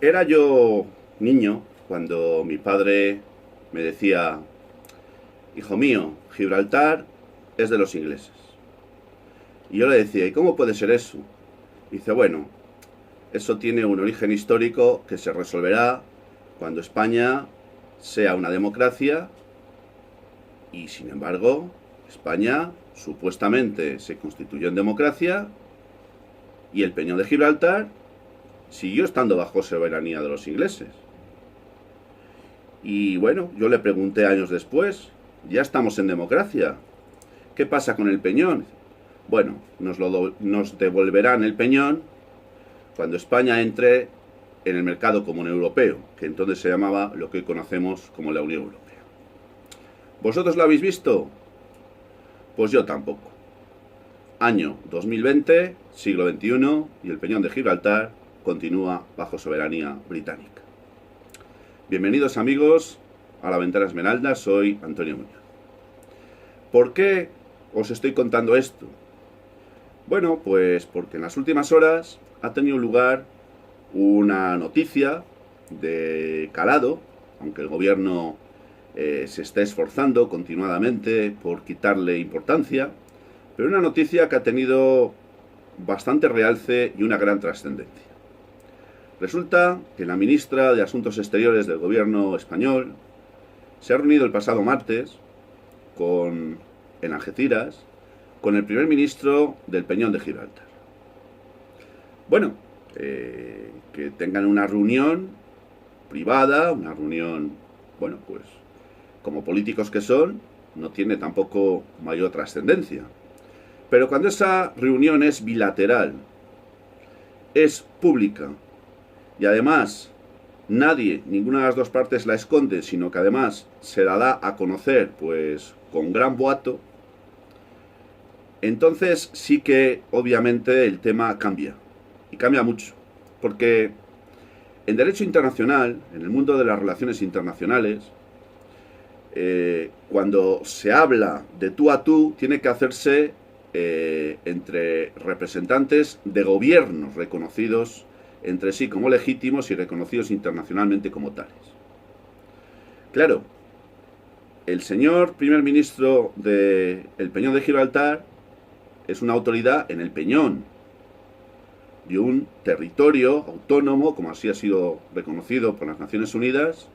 Era yo niño cuando mi padre me decía: hijo mío, Gibraltar es de los ingleses. Y yo le decía: ¿y cómo puede ser eso? Y dice: bueno, eso tiene un origen histórico que se resolverá cuando España sea una democracia. Y sin embargo, España supuestamente se constituyó en democracia y el Peñón de Gibraltar siguió estando bajo soberanía de los ingleses. Y bueno, yo le pregunté años después: ya estamos en democracia, ¿qué pasa con el Peñón? Bueno, nos devolverán el Peñón cuando España entre en el mercado común europeo, que entonces se llamaba lo que hoy conocemos como la Unión Europea. ¿Vosotros lo habéis visto? Pues yo tampoco. Año 2020, siglo XXI, y el Peñón de Gibraltar continúa bajo soberanía británica. Bienvenidos, amigos, a La Ventana Esmeralda. Soy Antonio Muñoz. ¿Por qué os estoy contando esto? Bueno, pues porque en las últimas horas ha tenido lugar una noticia de calado, aunque el gobierno se está esforzando continuadamente por quitarle importancia, pero una noticia que ha tenido bastante realce y una gran trascendencia. Resulta que la ministra de Asuntos Exteriores del gobierno español se ha reunido el pasado martes en Algeciras con el primer ministro del Peñón de Gibraltar. Bueno, que tengan una reunión privada, una reunión, bueno, pues como políticos que son, no tiene tampoco mayor trascendencia. Pero cuando esa reunión es bilateral, es pública, y además nadie, ninguna de las dos partes la esconde, sino que además se la da a conocer pues con gran boato, entonces sí que obviamente el tema cambia, y cambia mucho, porque en derecho internacional, en el mundo de las relaciones internacionales, cuando se habla de tú a tú, tiene que hacerse entre representantes de gobiernos reconocidos entre sí como legítimos y reconocidos internacionalmente como tales. Claro, el señor primer ministro del Peñón de Gibraltar es una autoridad en el Peñón, de un territorio autónomo, como así ha sido reconocido por las Naciones Unidas,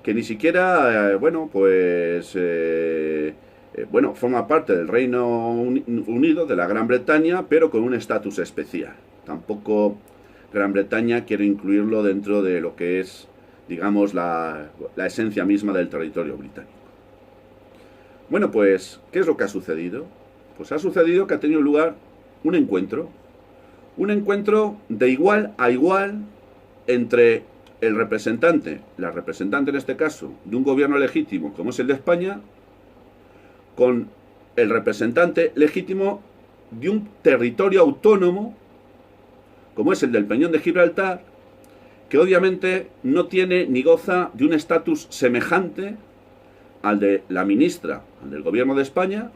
que ni siquiera, forma parte del Reino Unido, de la Gran Bretaña, pero con un estatus especial. Tampoco Gran Bretaña quiere incluirlo dentro de lo que es, digamos, la esencia misma del territorio británico. Bueno, pues, ¿qué es lo que ha sucedido? Pues ha sucedido que ha tenido lugar un encuentro de igual a igual entre el representante, la representante en este caso, de un gobierno legítimo como es el de España, con el representante legítimo de un territorio autónomo como es el del Peñón de Gibraltar, que obviamente no tiene ni goza de un estatus semejante al de la ministra, al del gobierno de España,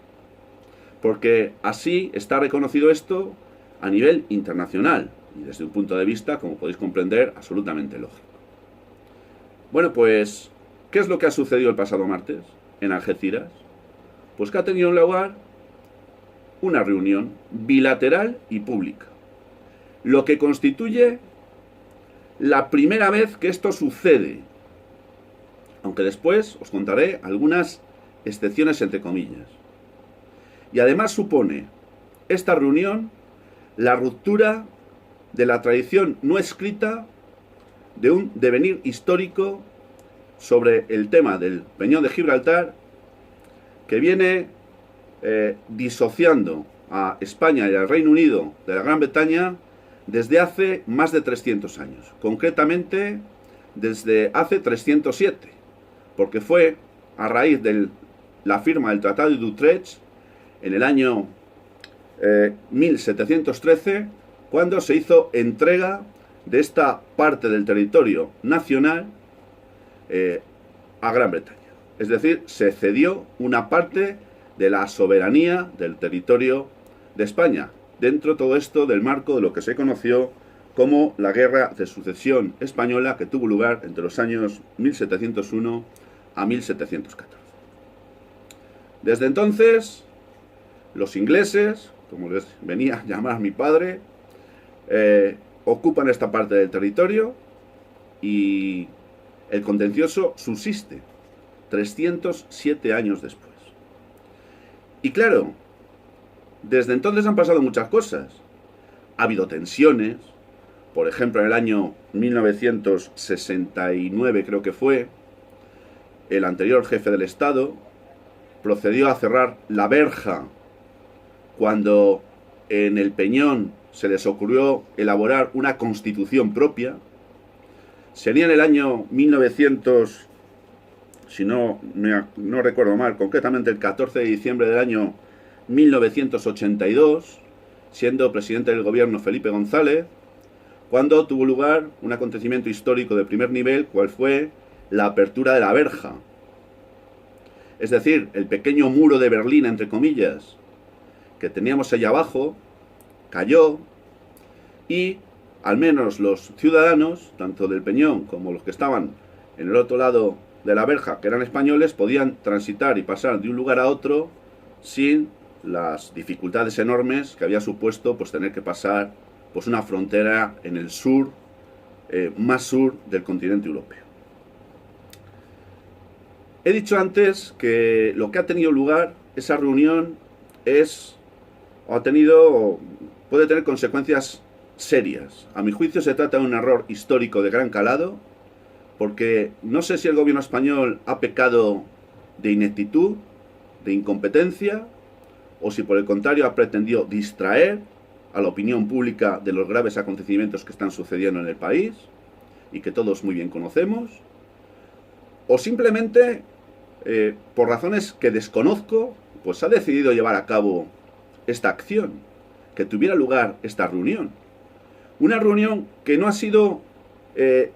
porque así está reconocido esto a nivel internacional y desde un punto de vista, como podéis comprender, absolutamente lógico. Bueno, pues, ¿qué es lo que ha sucedido el pasado martes en Algeciras? Pues que ha tenido lugar una reunión bilateral y pública, lo que constituye la primera vez que esto sucede, aunque después os contaré algunas excepciones entre comillas. Y además supone esta reunión la ruptura de la tradición no escrita de un devenir histórico sobre el tema del Peñón de Gibraltar, que viene disociando a España y al Reino Unido de la Gran Bretaña desde hace más de 300 años, concretamente desde hace 307, porque fue a raíz de la firma del Tratado de Utrecht en el año 1713, cuando se hizo entrega de esta parte del territorio nacional a Gran Bretaña. Es decir, se cedió una parte de la soberanía del territorio de España, dentro todo esto del marco de lo que se conoció como la Guerra de Sucesión Española, que tuvo lugar entre los años 1701 a 1714. Desde entonces, los ingleses, como les venía a llamar mi padre, ocupan esta parte del territorio y el contencioso subsiste 307 años después. Y claro, desde entonces han pasado muchas cosas. Ha habido tensiones. Por ejemplo, en el año 1969, creo que fue, el anterior jefe del Estado procedió a cerrar la verja cuando en el Peñón se les ocurrió elaborar una constitución propia. Sería en el año 1900, si no recuerdo mal, concretamente el 14 de diciembre del año 1982, siendo presidente del gobierno Felipe González, cuando tuvo lugar un acontecimiento histórico de primer nivel, cual fue la apertura de la verja. Es decir, el pequeño muro de Berlín, entre comillas, que teníamos allá abajo, cayó y al menos los ciudadanos, tanto del Peñón como los que estaban en el otro lado de la verja, que eran españoles, podían transitar y pasar de un lugar a otro sin las dificultades enormes que había supuesto pues tener que pasar pues una frontera en el sur, más sur del continente europeo. He dicho antes que lo que ha tenido lugar, esa reunión, puede tener consecuencias serias. A mi juicio se trata de un error histórico de gran calado, porque no sé si el gobierno español ha pecado de ineptitud, de incompetencia, o si por el contrario ha pretendido distraer a la opinión pública de los graves acontecimientos que están sucediendo en el país y que todos muy bien conocemos, o simplemente, por razones que desconozco, pues ha decidido llevar a cabo esta acción, que tuviera lugar esta reunión. Una reunión que no ha sido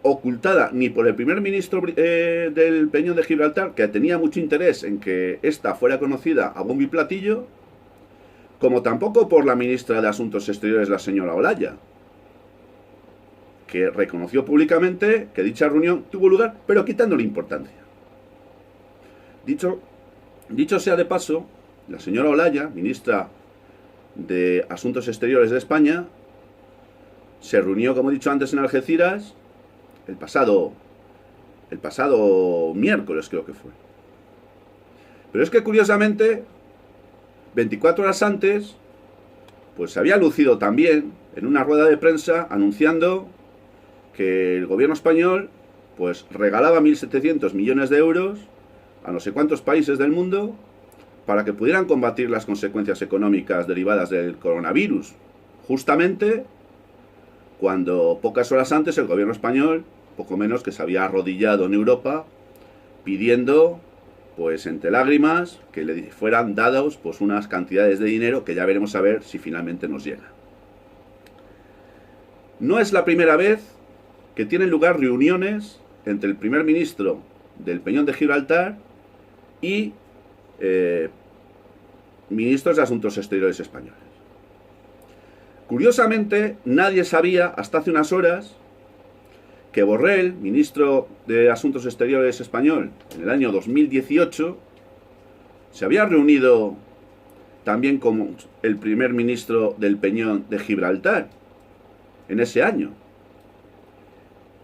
ocultada ni por el primer ministro del Peñón de Gibraltar, que tenía mucho interés en que esta fuera conocida a bombo y platillo, como tampoco por la ministra de Asuntos Exteriores, la señora Olaya, que reconoció públicamente que dicha reunión tuvo lugar, pero quitándole importancia. Dicho sea de paso, la señora Olaya, ministra de Asuntos Exteriores de España, se reunió, como he dicho antes, en Algeciras el pasado miércoles, creo que fue. Pero es que curiosamente, 24 horas antes, pues se había lucido también en una rueda de prensa anunciando que el gobierno español pues regalaba 1.700 millones de euros a no sé cuántos países del mundo para que pudieran combatir las consecuencias económicas derivadas del coronavirus, justamente cuando pocas horas antes el gobierno español, poco menos que se había arrodillado en Europa, pidiendo, pues entre lágrimas, que le fueran dados pues unas cantidades de dinero que ya veremos a ver si finalmente nos llega. No es la primera vez que tienen lugar reuniones entre el primer ministro del Peñón de Gibraltar y ministros de Asuntos Exteriores españoles. Curiosamente, nadie sabía hasta hace unas horas que Borrell, ministro de Asuntos Exteriores español, en el año 2018, se había reunido también con el primer ministro del Peñón de Gibraltar, en ese año.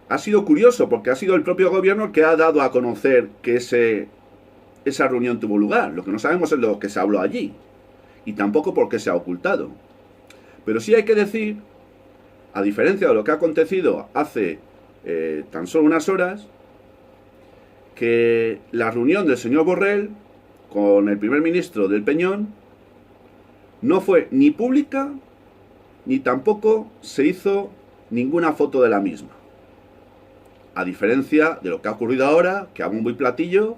Ha sido curioso porque ha sido el propio gobierno que ha dado a conocer que esa reunión tuvo lugar. Lo que no sabemos es lo que se habló allí, y tampoco por qué se ha ocultado. Pero sí hay que decir, a diferencia de lo que ha acontecido hace tan solo unas horas, que la reunión del señor Borrell con el primer ministro del Peñón no fue ni pública, ni tampoco se hizo ninguna foto de la misma. A diferencia de lo que ha ocurrido ahora, que a bombo y platillo,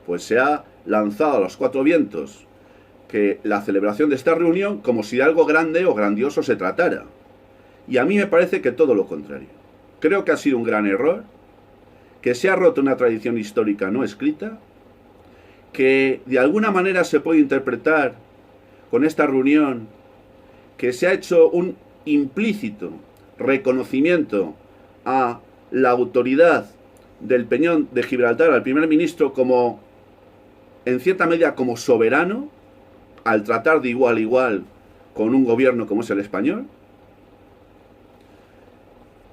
pues se ha lanzado a los cuatro vientos que la celebración de esta reunión como si de algo grande o grandioso se tratara. Y a mí me parece que todo lo contrario. Creo que ha sido un gran error, que se ha roto una tradición histórica no escrita, que de alguna manera se puede interpretar con esta reunión que se ha hecho un implícito reconocimiento a la autoridad del Peñón de Gibraltar, al primer ministro, como, en cierta medida, como soberano, al tratar de igual a igual con un gobierno como es el español.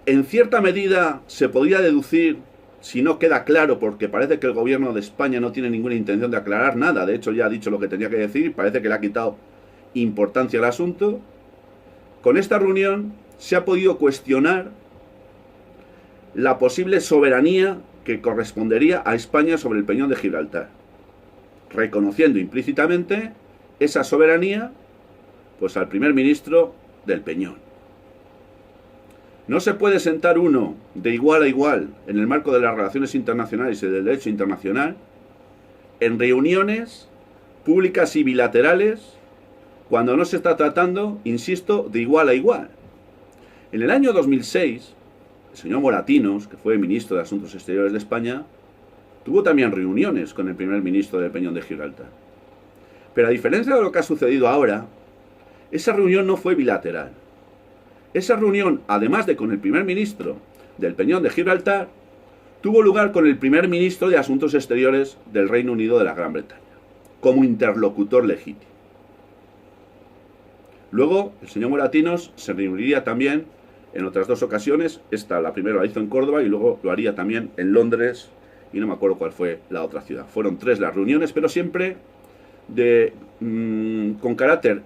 En cierta medida se podría deducir, si no queda claro, porque parece que el gobierno de España no tiene ninguna intención de aclarar nada, de hecho ya ha dicho lo que tenía que decir, parece que le ha quitado importancia al asunto. Con esta reunión se ha podido cuestionar la posible soberanía que correspondería a España sobre el Peñón de Gibraltar, reconociendo implícitamente esa soberanía pues al primer ministro del Peñón. No se puede sentar uno de igual a igual en el marco de las relaciones internacionales y del derecho internacional en reuniones públicas y bilaterales cuando no se está tratando, insisto, de igual a igual. En el año 2006, el señor Moratinos, que fue ministro de Asuntos Exteriores de España, tuvo también reuniones con el primer ministro del Peñón de Gibraltar. Pero a diferencia de lo que ha sucedido ahora, esa reunión no fue bilateral. Esa reunión, además de con el primer ministro del Peñón de Gibraltar, tuvo lugar con el primer ministro de Asuntos Exteriores del Reino Unido de la Gran Bretaña, como interlocutor legítimo. Luego, el señor Moratinos se reuniría también en otras dos ocasiones. La primera la hizo en Córdoba y luego lo haría también en Londres, y no me acuerdo cuál fue la otra ciudad. Fueron 3 las reuniones, pero siempre con carácter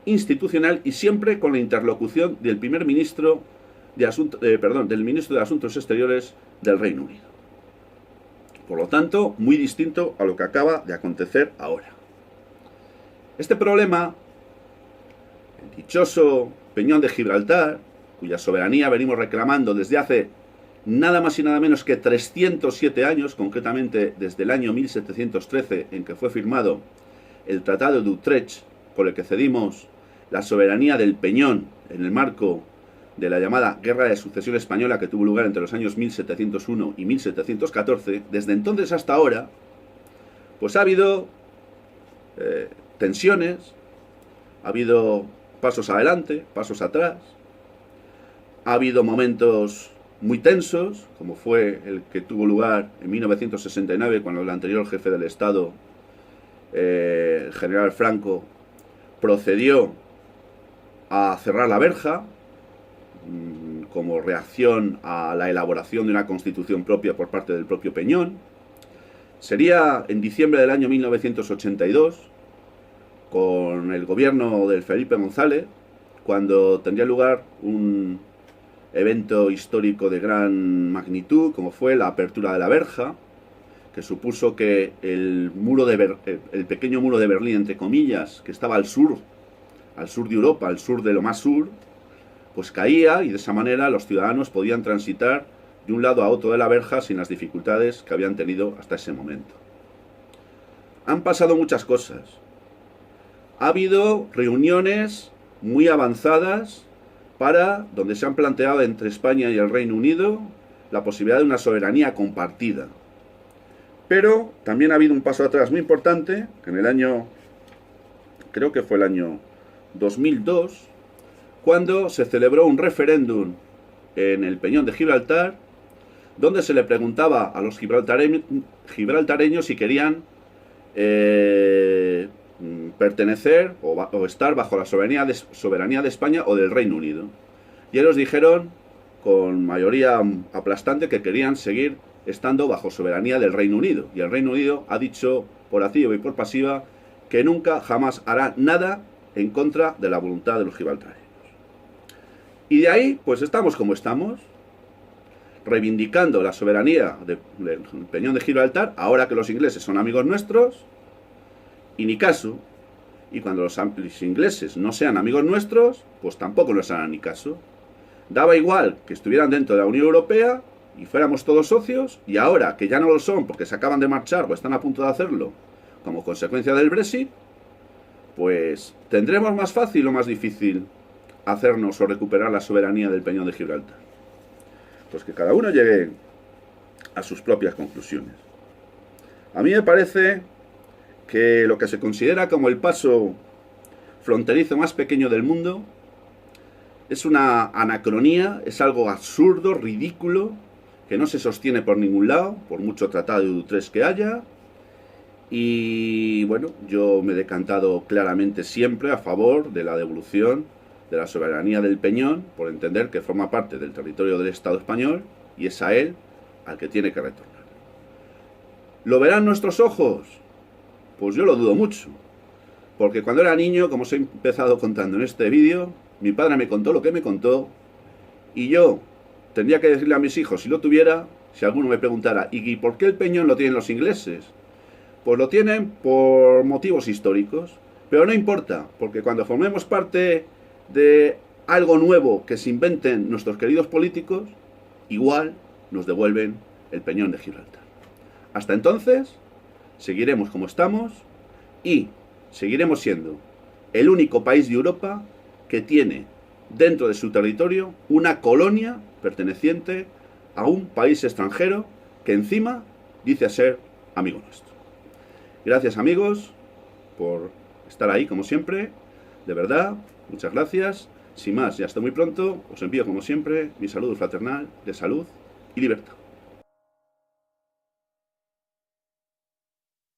institucional y siempre con la interlocución del primer ministro del ministro de Asuntos Exteriores del Reino Unido. Por lo tanto, muy distinto a lo que acaba de acontecer ahora. Este problema, el dichoso Peñón de Gibraltar, cuya soberanía venimos reclamando desde hace nada más y nada menos que 307 años, concretamente desde el año 1713, en que fue firmado el Tratado de Utrecht, por el que cedimos la soberanía del Peñón en el marco de la llamada Guerra de Sucesión Española, que tuvo lugar entre los años 1701 y 1714, desde entonces hasta ahora, pues ha habido tensiones, ha habido pasos adelante, pasos atrás, ha habido momentos muy tensos, como fue el que tuvo lugar en 1969, cuando el anterior jefe del Estado, el general Franco, procedió a cerrar la verja como reacción a la elaboración de una constitución propia por parte del propio Peñón. Sería en diciembre del año 1982, con el gobierno del Felipe González, cuando tendría lugar un evento histórico de gran magnitud, como fue la apertura de la verja, que supuso que el pequeño muro de Berlín, entre comillas, que estaba al sur de Europa, al sur de lo más sur, pues caía, y de esa manera los ciudadanos podían transitar de un lado a otro de la verja sin las dificultades que habían tenido hasta ese momento. Han pasado muchas cosas. Ha habido reuniones muy avanzadas donde se han planteado entre España y el Reino Unido la posibilidad de una soberanía compartida. Pero también ha habido un paso atrás muy importante, que en el año, creo que fue el año 2002, cuando se celebró un referéndum en el Peñón de Gibraltar, donde se le preguntaba a los gibraltareños si querían pertenecer o estar bajo la soberanía de España o del Reino Unido. Y ellos dijeron con mayoría aplastante que querían seguir estando bajo soberanía del Reino Unido. Y el Reino Unido ha dicho por activa y por pasiva que nunca jamás hará nada en contra de la voluntad de los gibraltareños. Y de ahí pues estamos como estamos, reivindicando la soberanía del Peñón de Gibraltar, ahora que los ingleses son amigos nuestros, y ni caso. Y cuando los ingleses no sean amigos nuestros, pues tampoco nos harán ni caso. Daba igual que estuvieran dentro de la Unión Europea y fuéramos todos socios, y ahora que ya no lo son porque se acaban de marchar o están a punto de hacerlo como consecuencia del Brexit, pues ¿tendremos más fácil o más difícil hacernos o recuperar la soberanía del Peñón de Gibraltar? Pues que cada uno llegue a sus propias conclusiones. A mí me parece que lo que se considera como el paso fronterizo más pequeño del mundo es una anacronía, es algo absurdo, ridículo, que no se sostiene por ningún lado, por mucho tratado de Utrecht que haya. Y bueno, yo me he decantado claramente siempre a favor de la devolución de la soberanía del Peñón, por entender que forma parte del territorio del Estado español y es a él al que tiene que retornar. ¿Lo verán nuestros ojos? Pues yo lo dudo mucho. Porque cuando era niño, como os he empezado contando en este vídeo, mi padre me contó lo que me contó y yo tendría que decirle a mis hijos, si lo tuviera, si alguno me preguntara, ¿y por qué el Peñón lo tienen los ingleses? Pues lo tienen por motivos históricos, pero no importa, porque cuando formemos parte de algo nuevo que se inventen nuestros queridos políticos, igual nos devuelven el Peñón de Gibraltar. Hasta entonces, seguiremos como estamos y seguiremos siendo el único país de Europa que tiene dentro de su territorio una colonia perteneciente a un país extranjero que encima dice ser amigo nuestro. Gracias amigos por estar ahí como siempre, de verdad, muchas gracias. Sin más y hasta muy pronto, os envío como siempre mi saludo fraternal de salud y libertad.